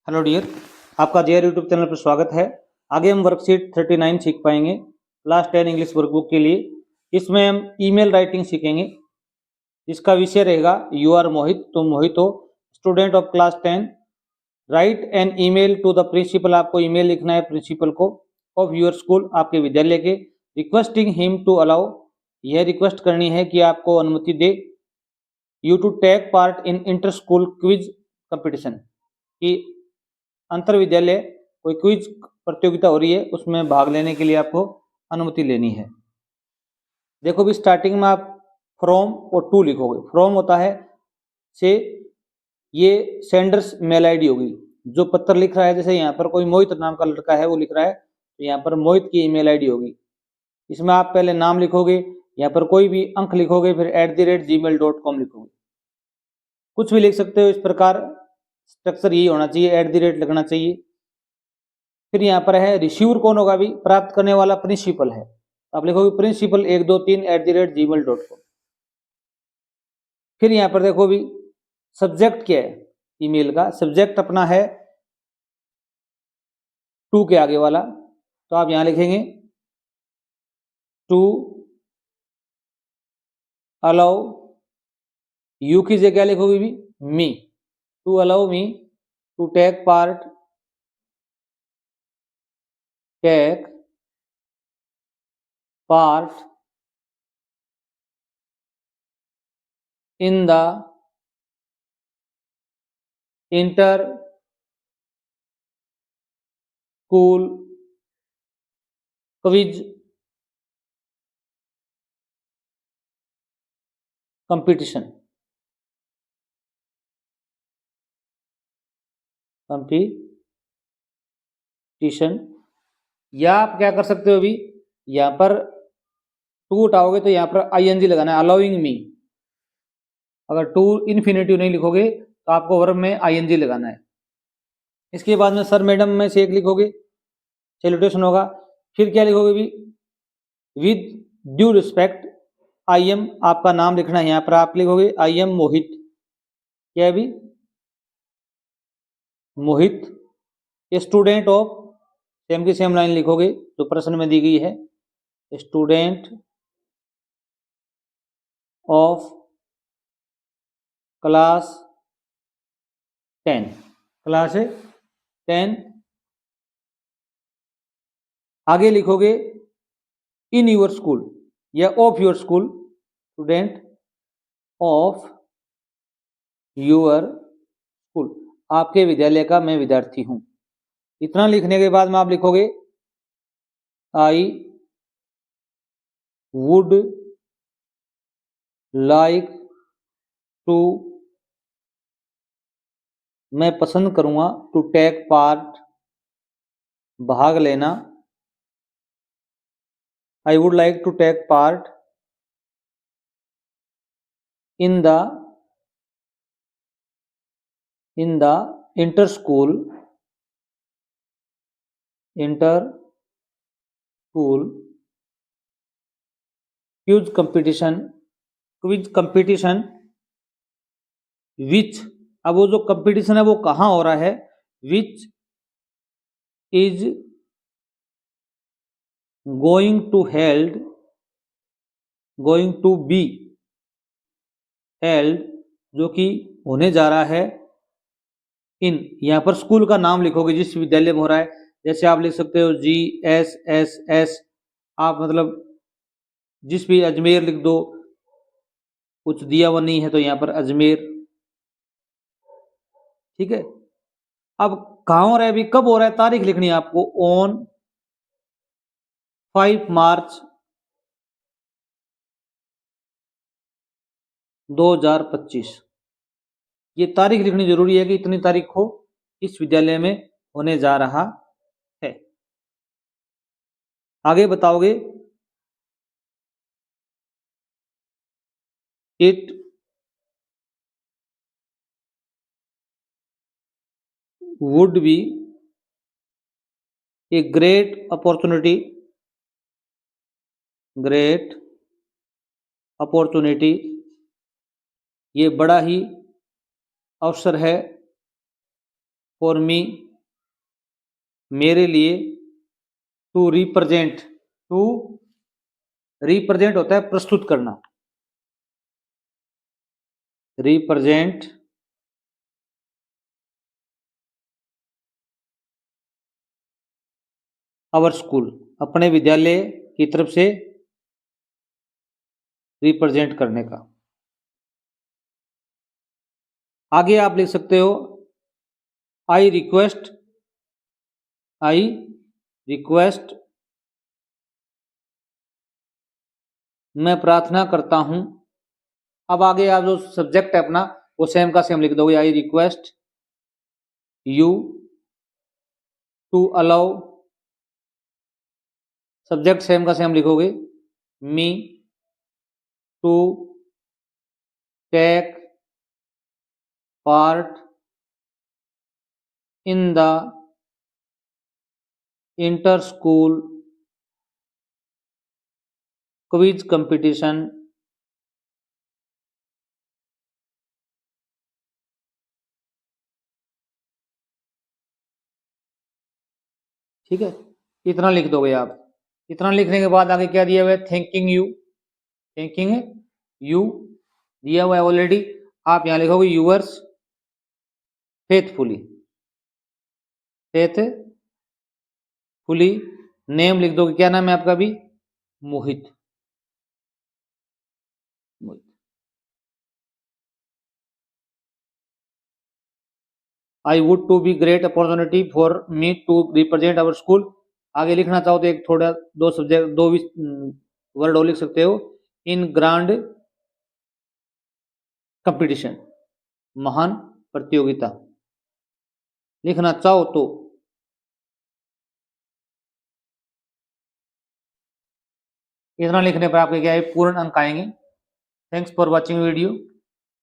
Hello dear, आपका JR YouTube channel पर स्वागत है। आगे हम वर्कशीट 39 सीख पाएंगे क्लास 10 इंग्लिश वर्कबुक के लिए। इसमें हम ईमेल राइटिंग सीखेंगे। इसका विषय रहेगा यू आर मोहित, तुम मोहित हो, student of class 10। Write an email to the principal, आपको ईमेल लिखना है प्रिंसिपल को, ऑफ योर स्कूल, आपके विद्यालय के, रिक्वेस्टिंग हिम टू अलाउ, यह रिक्वेस्ट करनी है कि आपको अनुमति दे, you to take part in inter school quiz competition, कि अंतर विद्यालय कोई क्विज प्रतियोगिता हो रही है, उसमें भाग लेने के लिए आपको अनुमति लेनी है। देखो भी स्टार्टिंग में आप फ्रॉम और टू लिखोगे। फ्रॉम होता है से, ये सेंडर्स मेल आईडी होगी, जो पत्र लिख रहा है। जैसे यहाँ पर कोई मोहित नाम का लड़का है, वो लिख रहा है, तो यहाँ पर मोहित की ईमेल आईडी होगी। इसमें आप पहले नाम लिखोगे, यहाँ पर कोई भी अंक लिखोगे, फिर @gmail.com लिखोगे। कुछ भी लिख सकते हो, इस प्रकार स्ट्रक्चर यही होना चाहिए, @ लगना चाहिए। फिर यहाँ पर है रिसीवर कौन होगा, भी प्राप्त करने वाला प्रिंसिपल है, आप लिखोगे प्रिंसिपल 123 @gmail.com। फिर यहाँ पर देखो भी सब्जेक्ट क्या है, ईमेल का सब्जेक्ट अपना है टू के आगे वाला, तो आप यहाँ लिखेंगे टू अलाउ, यू की जगह लिखोगे भी me, to allow me to take part, take part in the inter school quiz competition. या आप क्या कर सकते हो, अभी यहाँ पर टू उठाओगे तो यहाँ पर ING लगाना है, अलाउइंग मी। अगर टू इन्फिनेटिव नहीं लिखोगे तो आपको वर्ब में ING लगाना है। इसके बाद में सर मैडम में से एक लिखोगे, सैल्यूटेशन होगा। फिर क्या लिखोगे भी, with due respect I am, आपका नाम लिखना है, यहाँ पर आप लिखोगे आई एम मोहित। क्या है भी, मोहित, स्टूडेंट ऑफ, सेम की सेम लाइन लिखोगे जो प्रश्न में दी गई है, स्टूडेंट ऑफ क्लास 10, क्लास 10। आगे लिखोगे इन योर स्कूल या of your school, student of your school, आपके विद्यालय का मैं विद्यार्थी हूं। इतना लिखने के बाद में आप लिखोगे आई वुड लाइक टू, मैं पसंद करूंगा, टू टेक पार्ट, भाग लेना, I would like to take part in the inter school quiz competition which, अब वो जो कंपटीशन है वो कहाँ हो रहा है, which is going to be held, जो कि होने जा रहा है, इन, यहाँ पर स्कूल का नाम लिखोगे जिस विद्यालय में हो रहा है। जैसे आप लिख सकते हो GSSS, आप मतलब जिस भी, अजमेर लिख दो, कुछ दिया हुआ नहीं है तो यहाँ पर अजमेर। ठीक है, अब कहाँ हो रहा है, अभी कब हो रहा है, तारीख लिखनी है आपको, ऑन 5 मार्च 2025, ये तारीख लिखनी जरूरी है कि इतनी तारीख को इस विद्यालय में होने जा रहा है। आगे बताओगे, it would be a great opportunity, ये बड़ा ही अवसर है, फॉर मी, मेरे लिए, टू रिप्रेजेंट, टू रिप्रेजेंट होता है प्रस्तुत करना, रिप्रेजेंट आवर स्कूल, अपने विद्यालय की तरफ से रिप्रेजेंट करने का। आगे आप लिख सकते हो आई रिक्वेस्ट, आई रिक्वेस्ट, मैं प्रार्थना करता हूं। अब आगे आप जो सब्जेक्ट है अपना वो सेम का सेम लिख दोगे, I request you to allow, subject same का सेम लिखोगे, me to take part in the inter school quiz competition, ठीक है, इतना लिख दोगे आप। इतना लिखने के बाद आगे क्या दिया हुआ है, थैंकिंग यू, थैंकिंग यू दिया हुआ है ऑलरेडी। आप यहां लिखोगे यूअर्स फेथफुली, फेथफुली, नेम लिख दोगे, क्या नाम है आपका भी, Mohit, Mohit. I would to be great opportunity for me to represent our school. आगे लिखना चाहो तो एक थोड़ा दो सब्जेक्ट दो भी वर्ड और लिख सकते हो, इन ग्रांड कंपटीशन, महान प्रतियोगिता लिखना चाहो तो। इतना लिखने पर आपके क्या है, पूर्ण अंक आएंगे। Thanks for watching video.